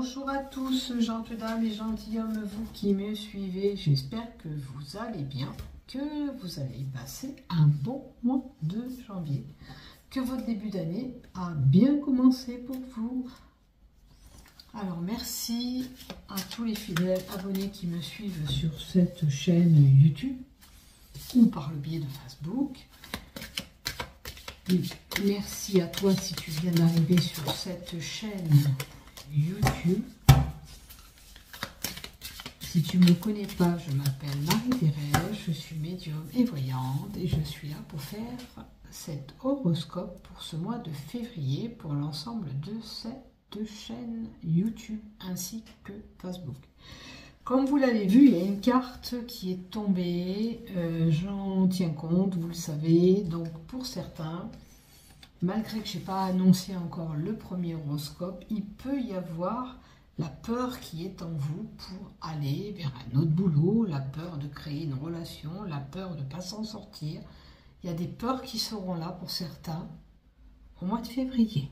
Bonjour à tous, gentes dames et gentilshommes, vous qui me suivez. J'espère que vous allez bien, que vous allez passer un bon mois de janvier, que votre début d'année a bien commencé pour vous. Alors merci à tous les fidèles abonnés qui me suivent sur cette chaîne YouTube ou par le biais de Facebook. Et merci à toi si tu viens d'arriver sur cette chaîne YouTube. Si tu ne me connais pas, je m'appelle Marie-Thérèse, je suis médium et voyante et je suis là pour faire cet horoscope pour ce mois de février pour l'ensemble de cette chaîne YouTube ainsi que Facebook. Comme vous l'avez vu, il y a une carte qui est tombée, j'en tiens compte, vous le savez, donc pour certains, malgré que je n'ai pas annoncé encore le premier horoscope, il peut y avoir la peur qui est en vous pour aller vers un autre boulot, la peur de créer une relation, la peur de ne pas s'en sortir. Il y a des peurs qui seront là pour certains au mois de février.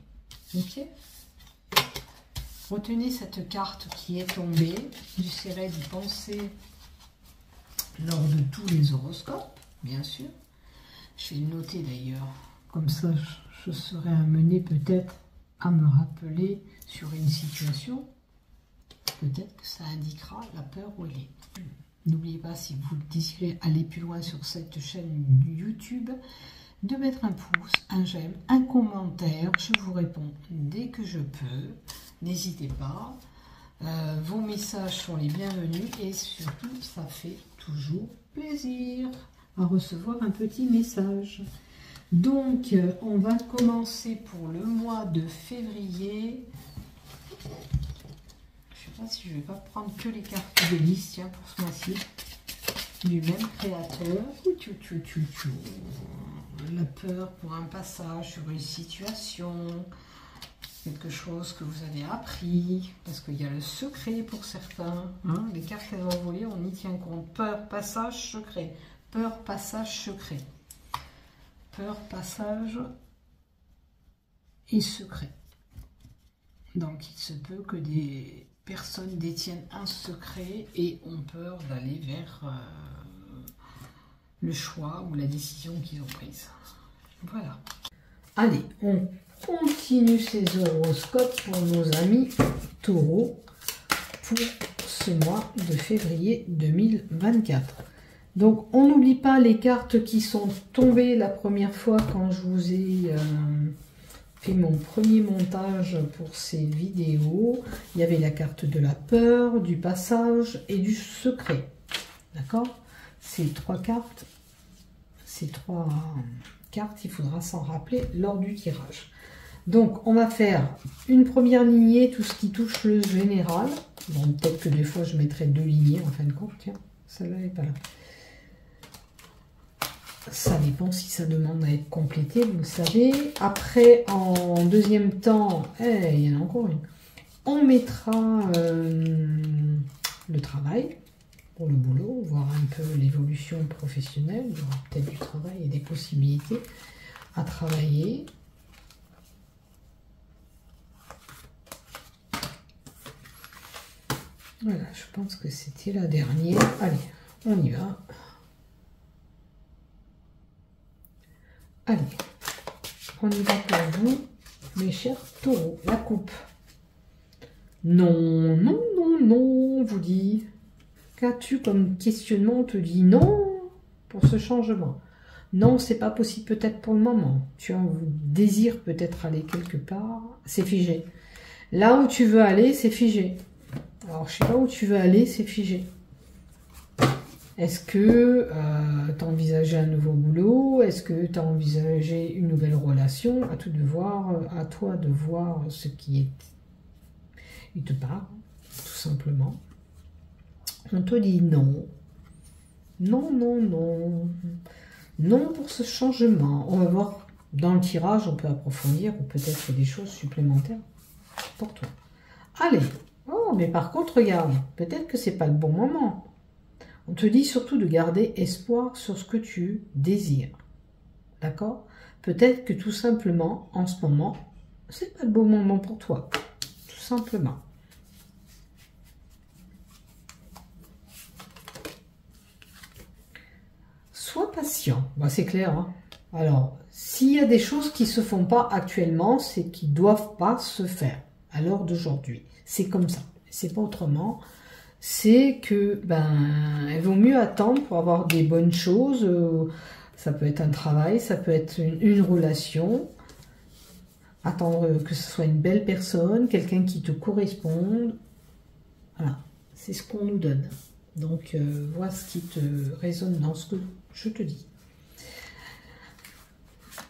Ok ? Retenez cette carte qui est tombée. J'essaierai d'y penser lors de tous les horoscopes, bien sûr. Je vais le noter d'ailleurs. Comme ça, je serai amenée peut-être à me rappeler sur une situation. Peut-être que ça indiquera la peur où elle est. N'oubliez pas, si vous désirez aller plus loin sur cette chaîne YouTube, de mettre un pouce, un j'aime, un commentaire. Je vous réponds dès que je peux. N'hésitez pas. Vos messages sont les bienvenus et surtout, ça fait toujours plaisir à recevoir un petit message. Donc, on va commencer pour le mois de février. Je ne sais pas si je ne vais pas prendre que les cartes de liste, tiens, pour ce mois-ci. Du même créateur. La peur pour un passage sur une situation, quelque chose que vous avez appris, parce qu'il y a le secret pour certains. Hein, les cartes qu'elles ont envolées, on y tient compte. Peur, passage, secret. Peur, passage, secret. Peur, passage et secret. Donc il se peut que des personnes détiennent un secret et ont peur d'aller vers le choix ou la décision qu'ils ont prise. Voilà. Allez, on continue ces horoscopes pour nos amis taureaux pour ce mois de février 2024. Donc, on n'oublie pas les cartes qui sont tombées la première fois quand je vous ai fait mon premier montage pour ces vidéos. Il y avait la carte de la peur, du passage et du secret. D'accord ? Ces trois cartes, il faudra s'en rappeler lors du tirage. Donc, on va faire une première lignée, tout ce qui touche le général. Bon, peut-être que des fois, je mettrai deux lignées en fin de compte. Tiens, celle-là n'est pas là. Ça dépend si ça demande à être complété, vous le savez. Après, en deuxième temps, il y en a encore une. On mettra le travail pour le boulot, voir un peu l'évolution professionnelle. Il y aura peut-être du travail et des possibilités à travailler. Voilà, je pense que c'était la dernière. Allez, on y va. Allez, on y va pour vous, mes chers taureaux. La coupe. Non, non, non, non, on vous dit. Qu'as-tu comme questionnement? On te dit non pour ce changement. Non, c'est pas possible peut-être pour le moment. Tu as un désir peut-être aller quelque part. C'est figé. Là où tu veux aller, c'est figé. Alors, je sais pas où tu veux aller, c'est figé. Est-ce que tu as envisagé un nouveau boulot? Est-ce que tu as envisagé une nouvelle relation? À toi de voir ce qui est. Il te parle, tout simplement. On te dit non. Non, non, non. Non pour ce changement. On va voir dans le tirage, on peut approfondir ou peut-être des choses supplémentaires pour toi. Allez. Oh, mais par contre, regarde, peut-être que c'est pas le bon moment. On te dit surtout de garder espoir sur ce que tu désires. D'accord? Peut-être que tout simplement, en ce moment, c'est pas le bon moment pour toi. Tout simplement. Sois patient. Bah, c'est clair. Hein. Alors, s'il y a des choses qui ne se font pas actuellement, c'est qu'ils ne doivent pas se faire à l'heure d'aujourd'hui. C'est comme ça. C'est pas autrement. C'est que, il vaut mieux attendre pour avoir des bonnes choses. Ça peut être un travail, ça peut être une relation. Attendre que ce soit une belle personne, quelqu'un qui te corresponde. Voilà, c'est ce qu'on nous donne. Donc, vois ce qui te résonne dans ce que je te dis.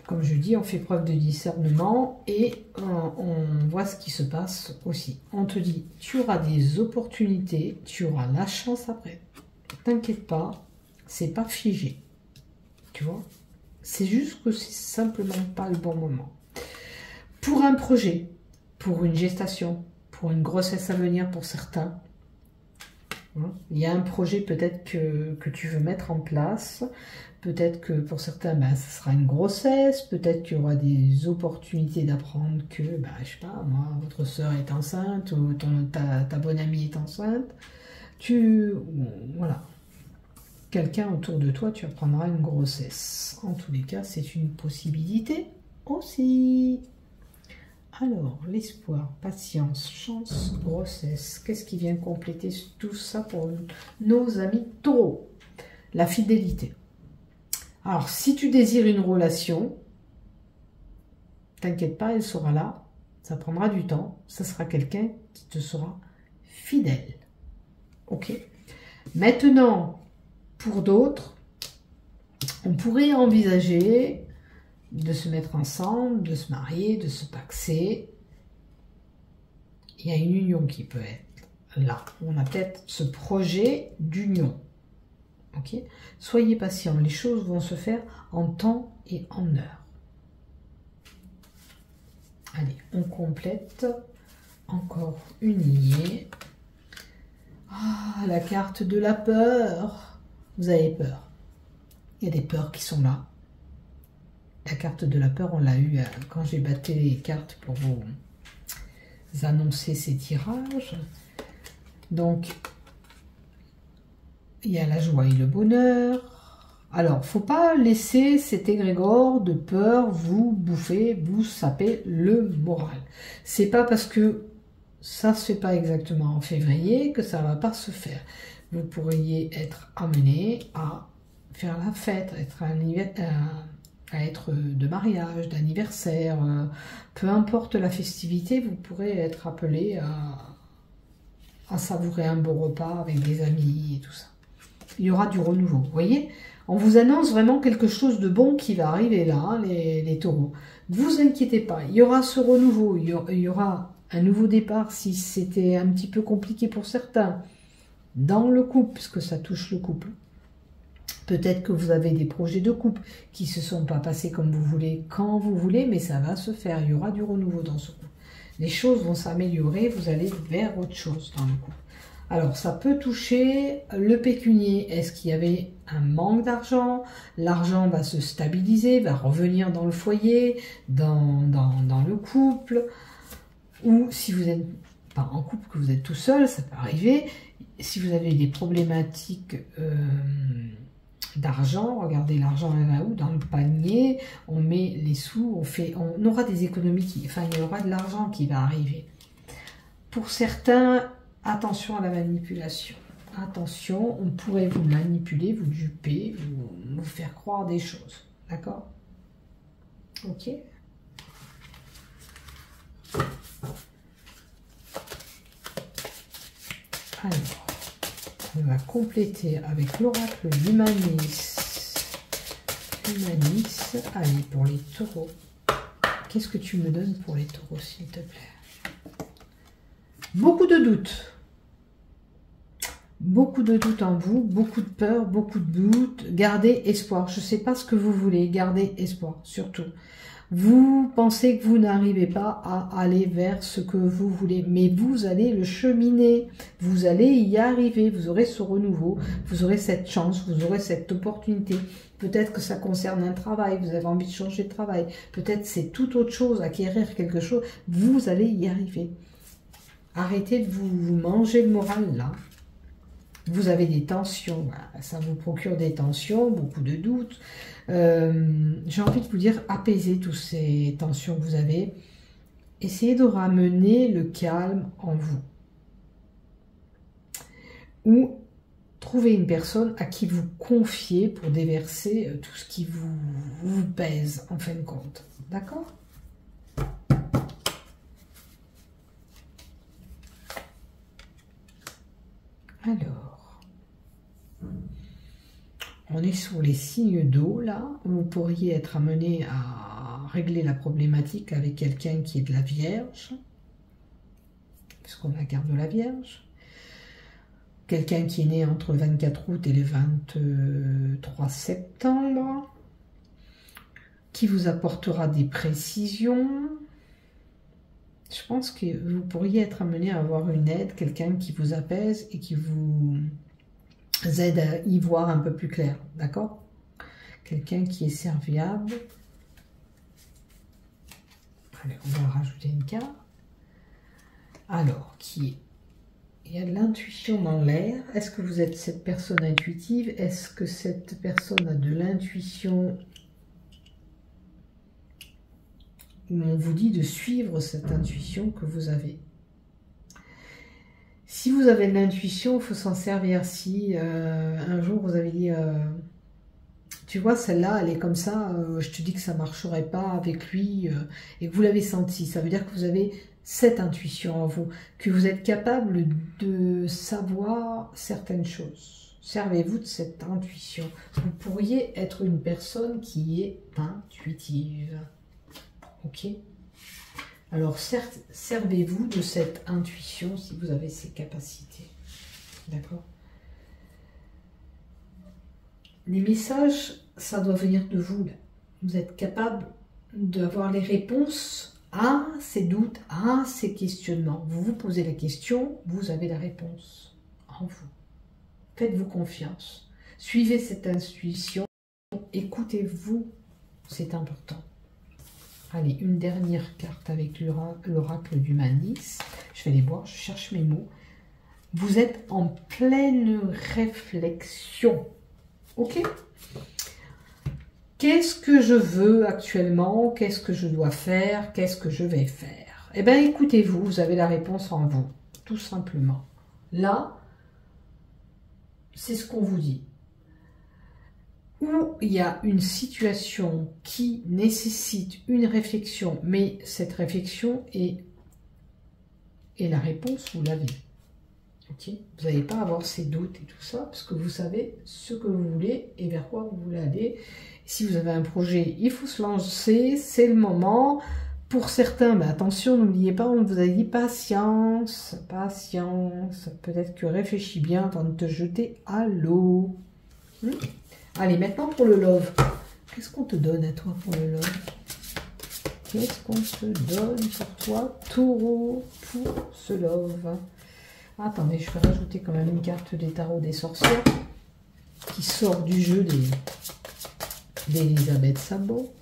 Comme je dis, on fait preuve de discernement et on voit ce qui se passe aussi. On te dit, tu auras des opportunités, tu auras la chance après. T'inquiète pas, c'est pas figé. Tu vois? C'est juste que c'est simplement pas le bon moment. Pour un projet, pour une gestation, pour une grossesse à venir pour certains, il y a un projet peut-être que tu veux mettre en place. Peut-être que pour certains, ce sera une grossesse. Peut-être qu'il y aura des opportunités d'apprendre que, je sais pas, moi, votre soeur est enceinte ou ta bonne amie est enceinte. Voilà. Quelqu'un autour de toi, tu apprendras une grossesse. En tous les cas, c'est une possibilité aussi. Alors, l'espoir, patience, chance, grossesse. Qu'est-ce qui vient compléter tout ça pour nos amis taureaux? La fidélité. Alors, si tu désires une relation, t'inquiète pas, elle sera là. Ça prendra du temps. Ça sera quelqu'un qui te sera fidèle. Ok. Maintenant, pour d'autres, on pourrait envisager de se mettre ensemble, de se marier, de se paxer. Il y a une union qui peut être là. On a peut-être ce projet d'union. Ok? Soyez patient, les choses vont se faire en temps et en heure. Allez, on complète. Encore une lignée. Ah, la carte de la peur. Vous avez peur. Il y a des peurs qui sont là. La carte de la peur, on l'a eu quand j'ai battu les cartes pour vous annoncer ces tirages. Donc, il y a la joie et le bonheur. Alors, faut pas laisser cet égrégore de peur vous bouffer, vous saper le moral. C'est pas parce que ça se fait pas exactement en février que ça va pas se faire. Vous pourriez être amené à faire la fête, à être de mariage, d'anniversaire, peu importe la festivité, vous pourrez être appelé à savourer un beau repas avec des amis et tout ça. Il y aura du renouveau, vous voyez? On vous annonce vraiment quelque chose de bon qui va arriver là, hein, les taureaux. Ne vous inquiétez pas, il y aura ce renouveau, il y aura un nouveau départ si c'était un petit peu compliqué pour certains, dans le couple, puisque ça touche le couple. Peut-être que vous avez des projets de couple qui ne se sont pas passés comme vous voulez, quand vous voulez, mais ça va se faire. Il y aura du renouveau dans ce couple. Les choses vont s'améliorer, vous allez vers autre chose dans le couple. Alors, ça peut toucher le pécunier. Est-ce qu'il y avait un manque d'argent? L'argent va se stabiliser, va revenir dans le foyer, dans le couple. Ou si vous n'êtes pas en couple, que vous êtes tout seul, ça peut arriver. Si vous avez des problématiques d'argent, regardez l'argent là où dans le panier, on met les sous, on aura des économies, il y aura de l'argent qui va arriver. Pour certains, attention à la manipulation. Attention, on pourrait vous manipuler, vous duper, vous faire croire des choses. D'accord? Ok? Alors, on va compléter avec l'oracle d'Humanis. Humanis, allez, pour les taureaux. Qu'est-ce que tu me donnes pour les taureaux, s'il te plaît? Beaucoup de doutes. Beaucoup de doutes en vous, beaucoup de peur, beaucoup de doutes. Gardez espoir. Je ne sais pas ce que vous voulez. Gardez espoir, surtout. Vous pensez que vous n'arrivez pas à aller vers ce que vous voulez, mais vous allez le cheminer, vous allez y arriver, vous aurez ce renouveau, vous aurez cette chance, vous aurez cette opportunité. Peut-être que ça concerne un travail, vous avez envie de changer de travail, peut-être c'est toute autre chose, acquérir quelque chose, vous allez y arriver. Arrêtez de vous manger le moral là. vous avez des tensions, voilà, ça vous procure des tensions, beaucoup de doutes. J'ai envie de vous dire, apaisez toutes ces tensions que vous avez. Essayez de ramener le calme en vous. Ou trouvez une personne à qui vous confiez pour déverser tout ce qui vous pèse, en fin de compte. D'accord ? Alors, on est sur les signes d'eau, là. Vous pourriez être amené à régler la problématique avec quelqu'un qui est de la Vierge, puisqu'on a la carte de la Vierge. Quelqu'un qui est né entre le 24 août et le 23 septembre, qui vous apportera des précisions. Je pense que vous pourriez être amené à avoir une aide, quelqu'un qui vous apaise et qui vous aide à y voir un peu plus clair, d'accord? Quelqu'un qui est serviable. Allez, on va rajouter une carte. Alors, il y a de l'intuition dans l'air. Est-ce que vous êtes cette personne intuitive? Est-ce que cette personne a de l'intuition? On vous dit de suivre cette intuition que vous avez. Si vous avez de l'intuition, il faut s'en servir. Si un jour vous avez dit, tu vois, celle-là, elle est comme ça, je te dis que ça ne marcherait pas avec lui, et que vous l'avez senti, ça veut dire que vous avez cette intuition en vous, que vous êtes capable de savoir certaines choses. Servez-vous de cette intuition. Vous pourriez être une personne qui est intuitive. Ok. Alors, certes, servez-vous de cette intuition si vous avez ces capacités. D'accord? Les messages, ça doit venir de vous. Là. Vous êtes capable d'avoir les réponses à ces doutes, à ces questionnements. Vous vous posez la question, vous avez la réponse en vous. Faites-vous confiance. Suivez cette intuition. Écoutez-vous. C'est important. Allez, une dernière carte avec l'oracle du Manis. Je vais les voir, je cherche mes mots. Vous êtes en pleine réflexion. Ok? Qu'est-ce que je veux actuellement? Qu'est-ce que je dois faire? Qu'est-ce que je vais faire? Eh bien, écoutez-vous, vous avez la réponse en vous, tout simplement. Là, c'est ce qu'on vous dit. Où il y a une situation qui nécessite une réflexion, mais cette réflexion est la réponse, vous l'avez. Okay. Vous n'allez pas avoir ces doutes et tout ça, parce que vous savez ce que vous voulez et vers quoi vous voulez aller. Si vous avez un projet, il faut se lancer, c'est le moment. Pour certains, mais attention, n'oubliez pas, on vous a dit patience, patience. Peut-être que réfléchis bien avant de te jeter à l'eau. Allez, maintenant pour le love. Qu'est-ce qu'on te donne à toi pour le love? Qu'est-ce qu'on te donne pour toi, taureau, pour ce love? Attendez, je vais rajouter quand même une carte des tarots des sorcières qui sort du jeu d'Elisabeth Sabot.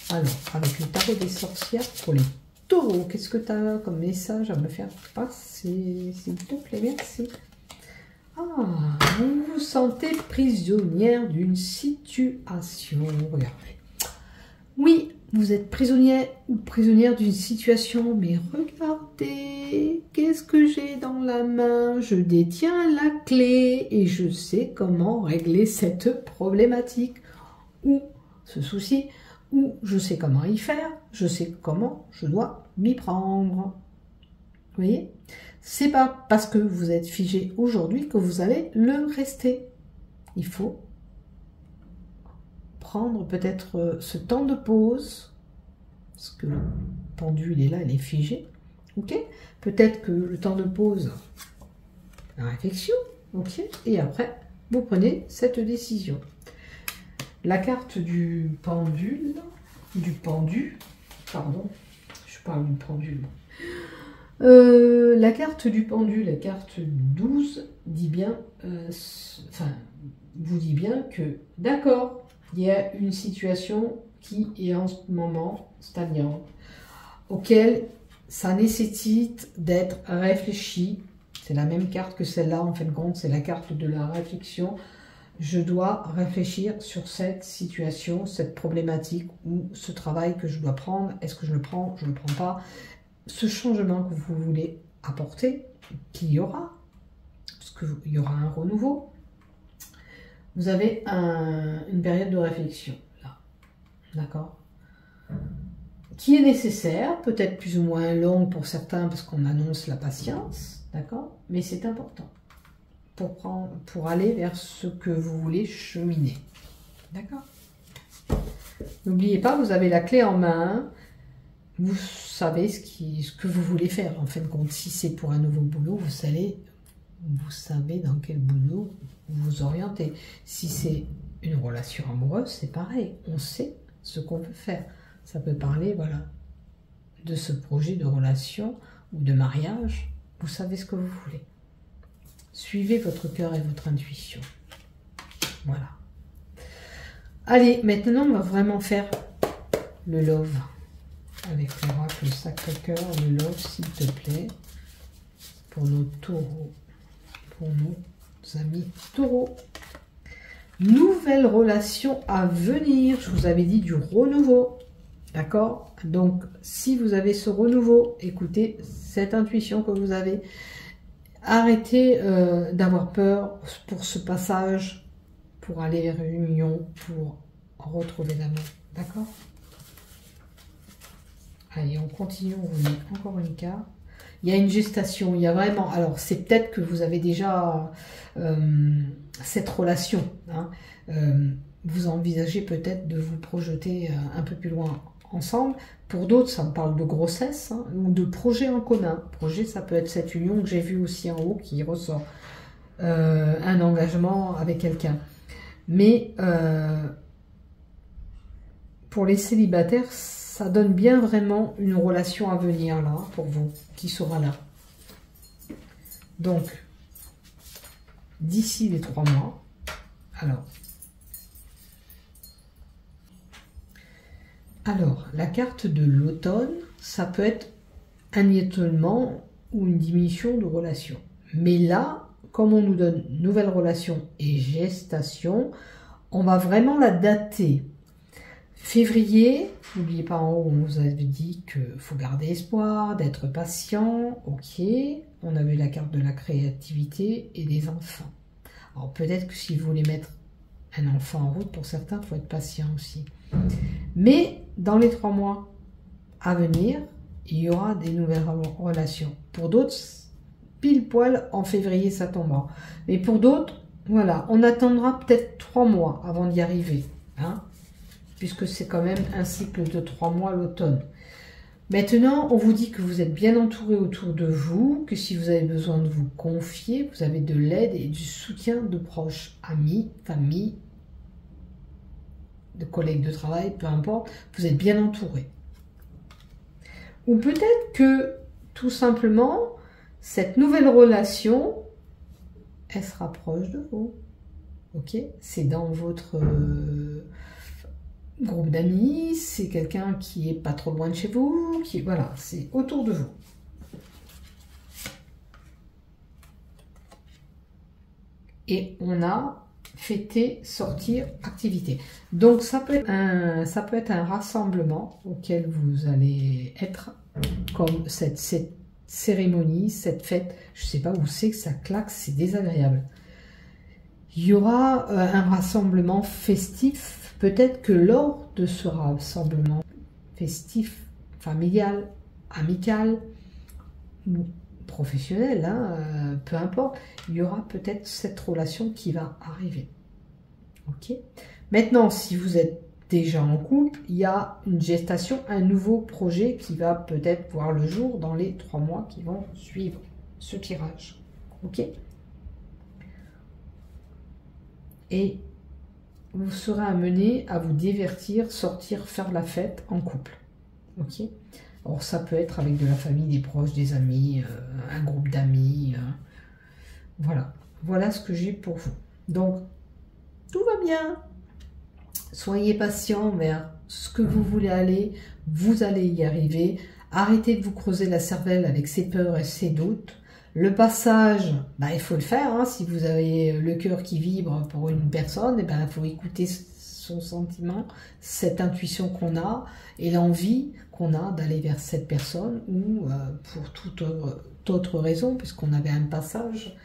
Alors, avec le tarot des sorcières pour les taureaux, qu'est-ce que tu as comme message à me faire passer? S'il te plaît, merci. Ah, vous vous sentez prisonnière d'une situation. Regardez. Oui, vous êtes prisonnière ou prisonnière d'une situation, mais regardez, qu'est-ce que j'ai dans la main? Je détiens la clé et je sais comment régler cette problématique ou ce souci, ou je sais comment y faire, je sais comment je dois m'y prendre. Vous voyez? C'est pas parce que vous êtes figé aujourd'hui que vous allez le rester. Il faut prendre peut-être ce temps de pause, parce que le pendule est là, il est figé. Ok? Peut-être que le temps de pause, la réflexion, ok? Et après, vous prenez cette décision. La carte du pendule, du pendu, pardon, je parle du pendule. La carte du pendu, la carte 12, dit bien, vous dit bien que, d'accord, il y a une situation qui est en ce moment stagnante, auquel ça nécessite d'être réfléchi C'est la même carte que celle-là, en fin de compte, c'est la carte de la réflexion. Je dois réfléchir sur cette situation, cette problématique ou ce travail que je dois prendre. Est-ce que je le prends, je ne le prends pas? Ce changement que vous voulez apporter, qu'il y aura, parce qu'il y aura un renouveau. Vous avez une période de réflexion, là, d'accord? Qui est nécessaire, peut-être plus ou moins longue pour certains, parce qu'on annonce la patience, d'accord? Mais c'est important. Pour aller vers ce que vous voulez cheminer. D'accord? N'oubliez pas, vous avez la clé en main. Vous savez ce que vous voulez faire. En fin de compte, si c'est pour un nouveau boulot, vous savez dans quel boulot vous vous orientez. Si c'est une relation amoureuse, c'est pareil. On sait ce qu'on veut faire. Ça peut parler, voilà, de ce projet de relation ou de mariage. Vous savez ce que vous voulez. Suivez votre cœur et votre intuition. Voilà. Allez, maintenant, on va vraiment faire le love. Avec l'oracle Sacré-Cœur, le love, s'il te plaît. Pour nos taureaux. Pour nos amis taureaux. Nouvelle relation à venir. Je vous avais dit du renouveau. D'accord? Donc, si vous avez ce renouveau, écoutez cette intuition que vous avez. Arrêtez d'avoir peur pour ce passage, pour aller vers une union, pour retrouver l'amour. D'accord? Allez, on continue, on vous met encore une carte. Il y a une gestation, il y a vraiment... Alors, c'est peut-être que vous avez déjà cette relation. Hein. Vous envisagez peut-être de vous projeter un peu plus loin ensemble. Pour d'autres, ça me parle de grossesse hein, ou de projet en commun. Projet, ça peut être cette union que j'ai vue aussi en haut qui ressort. Un engagement avec quelqu'un. Mais pour les célibataires, ça donne bien vraiment une relation à venir là, pour vous, qui sera là. Donc, d'ici les 3 mois, alors, la carte de l'automne, ça peut être un étonnement ou une diminution de relation. Mais là, comme on nous donne nouvelle relation et gestation, on va vraiment la dater. Février, n'oubliez pas en haut, on vous avait dit qu'il faut garder espoir, d'être patient, ok. On avait la carte de la créativité et des enfants. Alors peut-être que si vous voulez mettre un enfant en route, pour certains, il faut être patient aussi. Mais dans les 3 mois à venir, il y aura des nouvelles relations. Pour d'autres, pile poil en février, ça tombera. Mais pour d'autres, voilà, on attendra peut-être 3 mois avant d'y arriver. Hein, puisque c'est quand même un cycle de 3 mois l'automne. Maintenant, on vous dit que vous êtes bien entouré autour de vous, que si vous avez besoin de vous confier, vous avez de l'aide et du soutien de proches, amis, famille, de collègues de travail, peu importe, vous êtes bien entouré. Ou peut-être que, tout simplement, cette nouvelle relation, elle se rapproche de vous. Ok? C'est dans votre groupe d'amis, c'est quelqu'un qui est pas trop loin de chez vous, qui voilà, c'est autour de vous. Et on a fêté, sortir, activité. Donc ça peut être un rassemblement auquel vous allez être, comme cette cérémonie, cette fête, je sais pas où c'est que ça claque, c'est désagréable. Il y aura un rassemblement festif. Peut-être que lors de ce rassemblement festif, familial, amical ou professionnel, hein, peu importe, il y aura peut-être cette relation qui va arriver. Ok. Maintenant, si vous êtes déjà en couple, il y a une gestation, un nouveau projet qui va peut-être voir le jour dans les 3 mois qui vont suivre ce tirage. Ok. Et vous serez amené à vous divertir, sortir, faire la fête en couple. Ok. Alors ça peut être avec de la famille, des proches, des amis, un groupe d'amis. Voilà. Voilà ce que j'ai pour vous. Donc, tout va bien. Soyez patient vers ce que vous voulez aller. Vous allez y arriver. Arrêtez de vous creuser la cervelle avec ces peurs et ces doutes. Le passage, bah, il faut le faire. Hein. Si vous avez le cœur qui vibre pour une personne, eh ben, il faut écouter son sentiment, cette intuition qu'on a et l'envie qu'on a d'aller vers cette personne ou pour toute autre raison, puisqu'on avait un passage.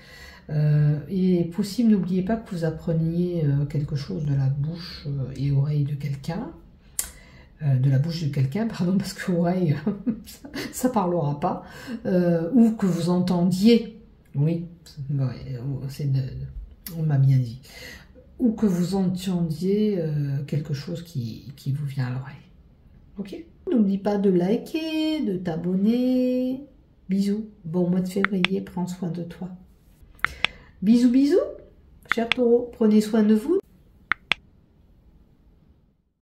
Et possible, n'oubliez pas que vous appreniez quelque chose de la bouche et oreille de quelqu'un. De la bouche de quelqu'un, pardon, parce que oreille, ça parlera pas, ou que vous entendiez, oui, on m'a bien dit, ou que vous entendiez quelque chose qui vous vient à l'oreille. Ok? N'oublie pas de liker, de t'abonner. Bisous. Bon mois de février, prends soin de toi. Bisous, bisous, chers taureaux. Prenez soin de vous.